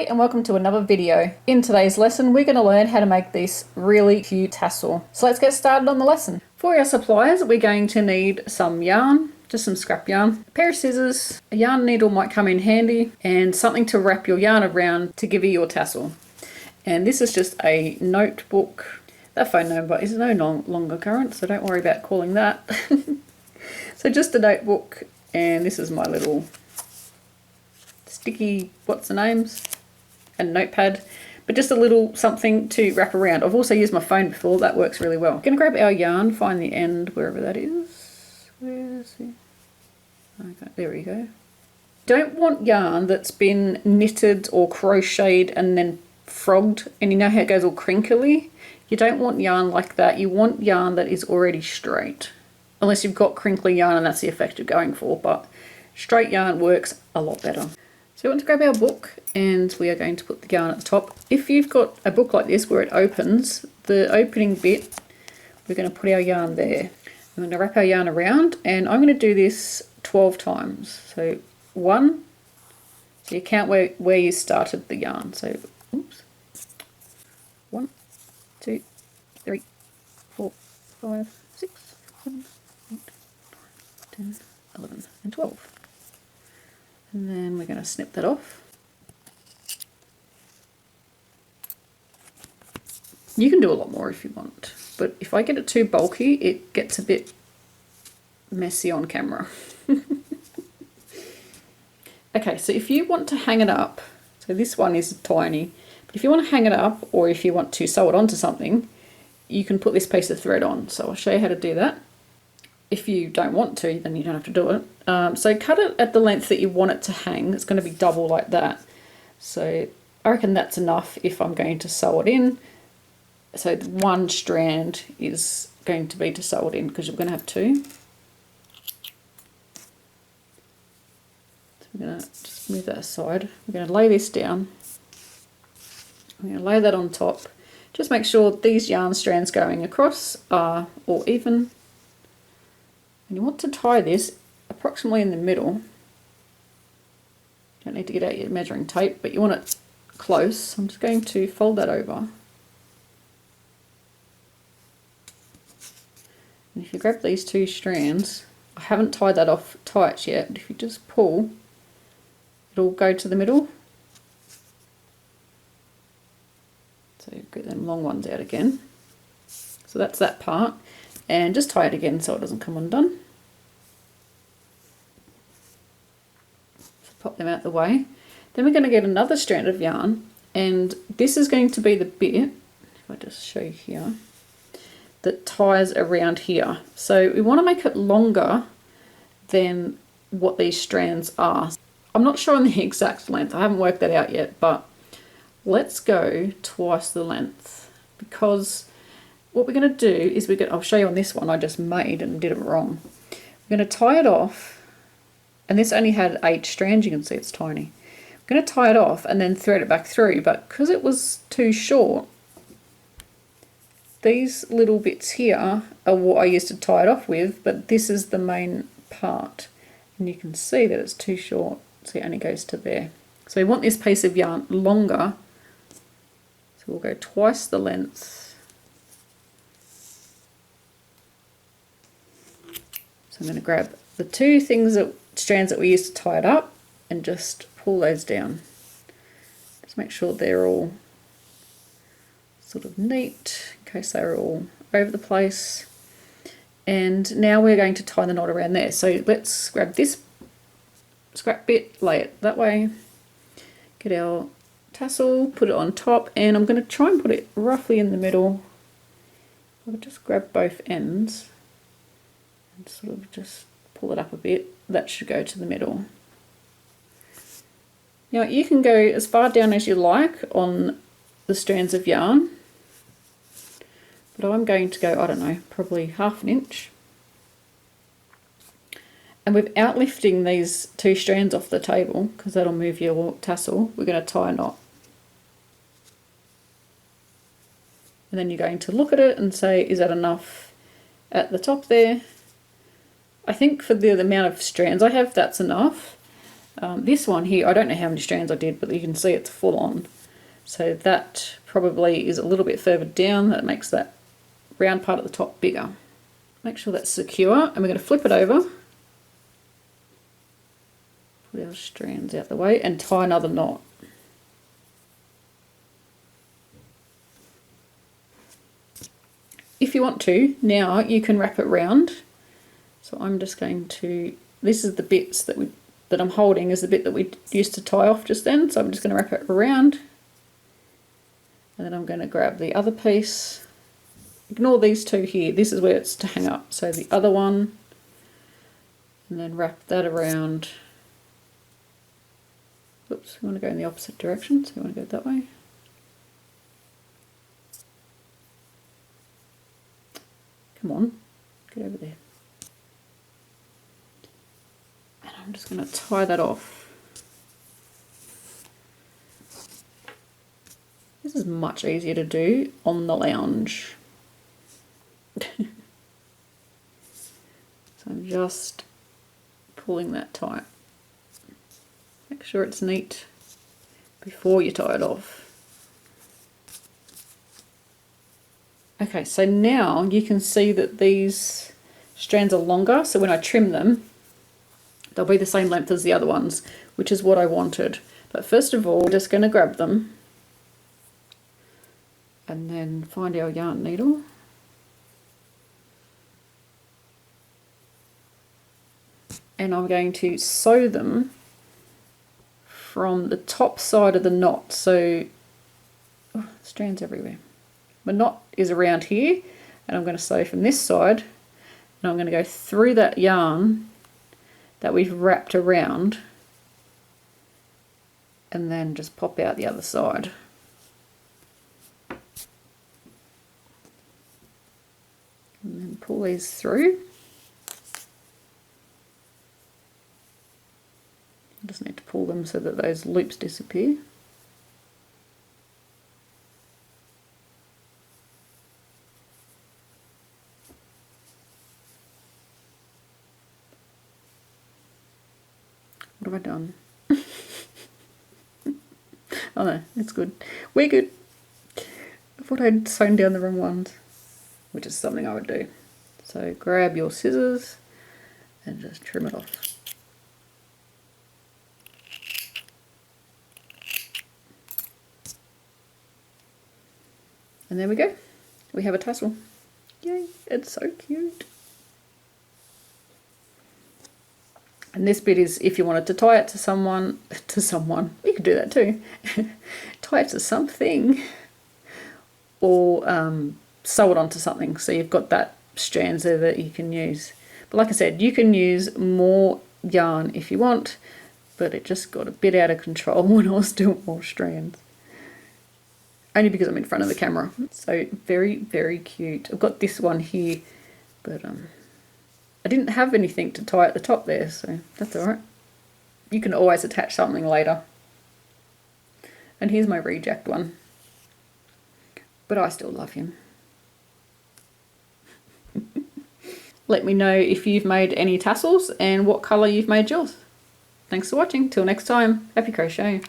Hey and welcome to another video. In today's lesson we're going to learn how to make this really cute tassel. So let's get started on the lesson. For our supplies we're going to need some yarn, just some scrap yarn, a pair of scissors, a yarn needle might come in handy, and something to wrap your yarn around to give you your tassel. And this is just a notebook. That phone number is no longer current, so don't worry about calling that. So just a notebook, and this is my little sticky, what's the names, and notepad, but just a little something to wrap around. I've also used my phone before, that works really well. We're going to grab our yarn, find the end wherever that is. Where is it? Okay, there we go. Don't want yarn that's been knitted or crocheted and then frogged, and you know how it goes all crinkly? You don't want yarn like that. You want yarn that is already straight, unless you've got crinkly yarn and that's the effect you're going for, but straight yarn works a lot better. So we want to grab our book and we are going to put the yarn at the top. If you've got a book like this where it opens, the opening bit, we're going to put our yarn there. I'm going to wrap our yarn around, and I'm going to do this 12 times. So 1, so you count where you started the yarn. So, oops, 1, 2, 3, 4, 5, 6, 7, 8, 9, 10, 11, and 12. And then we're going to snip that off. You can do a lot more if you want, but if I get it too bulky, it gets a bit messy on camera. Okay, so if you want to hang it up, so this one is tiny, but if you want to hang it up or if you want to sew it onto something, you can put this piece of thread on. So I'll show you how to do that. If you don't want to, then you don't have to do it. So cut it at the length that you want it to hang. It's going to be double like that. So I reckon that's enough if I'm going to sew it in. So one strand is going to be to sew it in because you're going to have 2. So we're going to just move that aside. We're going to lay this down. I'm going to lay that on top. Just make sure these yarn strands going across are all even. And you want to tie this approximately in the middle. You don't need to get out your measuring tape, but you want it close. I'm just going to fold that over. And if you grab these 2 strands, I haven't tied that off tight yet, but if you just pull, it'll go to the middle. So get them long ones out again. So that's that part. And just tie it again so it doesn't come undone. So pop them out the way. Then we're going to get another strand of yarn, and this is going to be the bit, if I just show you here, that ties around here. So we want to make it longer than what these strands are. I'm not sure on the exact length, I haven't worked that out yet, but let's go twice the length, because what we're going to do is I'll show you on this one I just made and did it wrong. We're going to tie it off, and this only had 8 strands, you can see it's tiny. I'm going to tie it off and then thread it back through, but because it was too short, these little bits here are what I used to tie it off with, but this is the main part. And you can see that it's too short, so it only goes to there. So we want this piece of yarn longer, so we'll go twice the length. So I'm going to grab the 2 strands that we used to tie it up and just pull those down. Just make sure they're all sort of neat in case they're all over the place. And now we're going to tie the knot around there. So let's grab this scrap bit, lay it that way, get our tassel, put it on top, and I'm going to try and put it roughly in the middle. I'll just grab both ends and sort of just pull it up a bit. That should go to the middle. Now you can go as far down as you like on the strands of yarn, but I'm going to go, I don't know, probably 1/2 inch. And without lifting these 2 strands off the table, because that'll move your tassel, we're going to tie a knot. And then you're going to look at it and say, is that enough at the top there? I think for the amount of strands I have, that's enough. This one here, I don't know how many strands I did, but you can see it's full on. So that probably is a little bit further down. That makes that round part at the top bigger. Make sure that's secure, and we're going to flip it over. Put our strands out the way and tie another knot. If you want to, now you can wrap it round. So I'm just going to, this is the bits that I'm holding is the bit that we used to tie off just then. So I'm just going to wrap it around. And then I'm going to grab the other piece. Ignore these two here. This is where it's to hang up. So the other one, and then wrap that around. Oops, we want to go in the opposite direction, so we want to go that way. Come on, get over there. And I'm just going to tie that off. This is much easier to do on the lounge. So I'm just pulling that tight. Make sure it's neat before you tie it off. Okay, so now you can see that these strands are longer, so when I trim them, they'll be the same length as the other ones, which is what I wanted. But first of all, we're just going to grab them and then find our yarn needle. And I'm going to sew them from the top side of the knot. So, oh, strands everywhere. My knot is around here, and I'm going to sew from this side, and I'm going to go through that yarn that we've wrapped around, and then just pop out the other side. And then pull these through. I just need to pull them so that those loops disappear. What have I done? Oh no, it's good. We're good. I thought I'd sewn down the wrong ones, which is something I would do. So grab your scissors and just trim it off. And there we go. We have a tassel. Yay, it's so cute. And this bit is if you wanted to tie it to someone, you could do that too. Tie it to something, or sew it onto something. So you've got that strands there that you can use. But like I said, you can use more yarn if you want, but it just got a bit out of control when I was doing more strands. Only because I'm in front of the camera. So very, very cute. I've got this one here, but I didn't have anything to tie at the top there, so that's alright. You can always attach something later. And here's my reject one. But I still love him. Let me know if you've made any tassels and what colour you've made yours. Thanks for watching. Till next time, happy crochet.